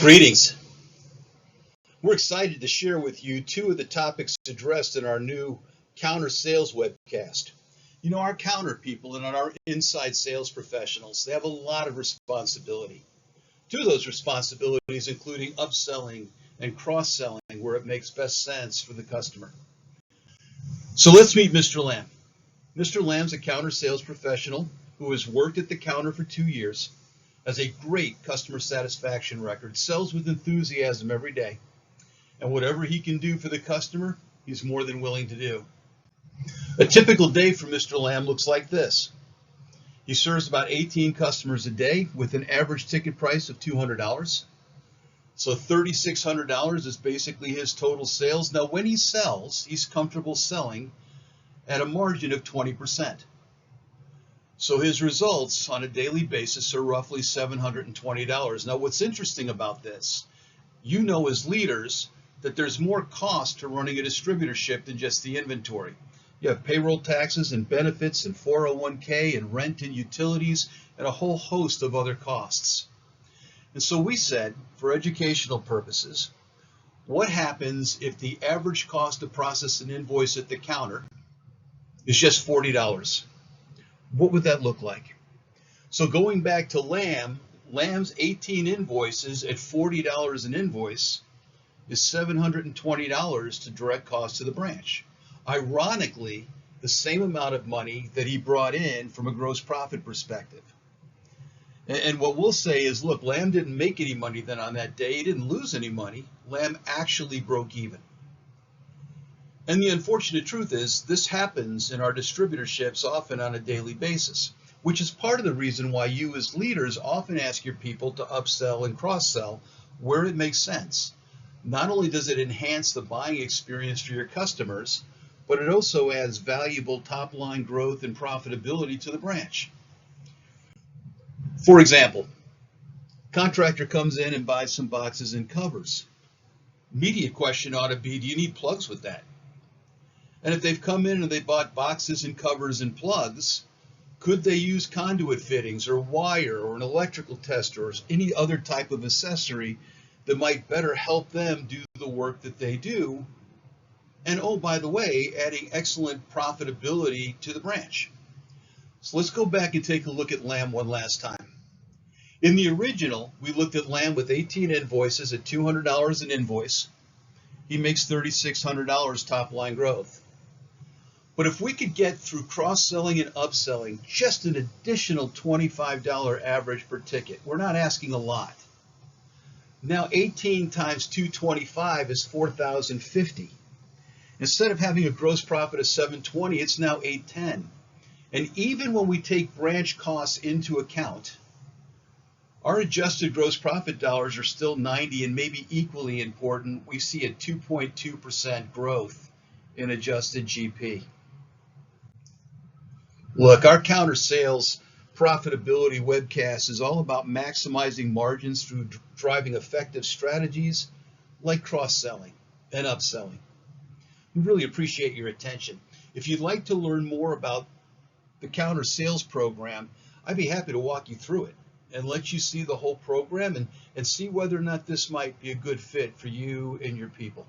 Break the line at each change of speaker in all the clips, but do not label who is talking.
Greetings. We're excited to share with you two of the topics addressed in our new counter sales webcast. You know, our counter people and our inside sales professionals, they have a lot of responsibility. Two of those responsibilities including upselling and cross-selling where it makes best sense for the customer. So let's meet Mr. Lamb. Mr. Lamb's a counter sales professional who has worked at the counter for 2 years, has a great customer satisfaction record, sells with enthusiasm every day, and whatever he can do for the customer, he's more than willing to do. A typical day for Mr. Lamb looks like this. He serves about 18 customers a day with an average ticket price of $200. So $3,600 is basically his total sales. Now, when he sells, he's comfortable selling at a margin of 20%. So his results on a daily basis are roughly $720. Now, what's interesting about this, you know as leaders that there's more cost to running a distributorship than just the inventory. You have payroll taxes and benefits and 401k and rent and utilities and a whole host of other costs. And so we said, for educational purposes, what happens if the average cost to process an invoice at the counter is just $40? What would that look like? So going back to Lamb's 18 invoices at $40 an invoice is $720 to direct cost to the branch. Ironically, the same amount of money that he brought in from a gross profit perspective. And what we'll say is, look, Lamb didn't make any money then on that day. He didn't lose any money. Lamb actually broke even. And the unfortunate truth is this happens in our distributorships often on a daily basis, which is part of the reason why you as leaders often ask your people to upsell and cross-sell where it makes sense. Not only does it enhance the buying experience for your customers, but it also adds valuable top-line growth and profitability to the branch. For example, contractor comes in and buys some boxes and covers. Immediate question ought to be, do you need plugs with that? And if they've come in and they bought boxes and covers and plugs, could they use conduit fittings or wire or an electrical tester or any other type of accessory that might better help them do the work that they do? And oh, by the way, adding excellent profitability to the branch. So let's go back and take a look at Lamb one last time. In the original, we looked at Lamb with 18 invoices at $200 an invoice. He makes $3,600 top line growth. But if we could get through cross-selling and upselling just an additional $25 average per ticket, we're not asking a lot. Now 18 times 225 is $4,050. Instead of having a gross profit of $720, it's now $810. And even when we take branch costs into account, our adjusted gross profit dollars are still 90, and maybe equally important, we see a 2.2% growth in adjusted GP. Look, our counter sales profitability webcast is all about maximizing margins through driving effective strategies like cross-selling and upselling. We really appreciate your attention. If you'd like to learn more about the counter sales program, I'd be happy to walk you through it and let you see the whole program and see whether or not this might be a good fit for you and your people.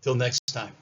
Till next time.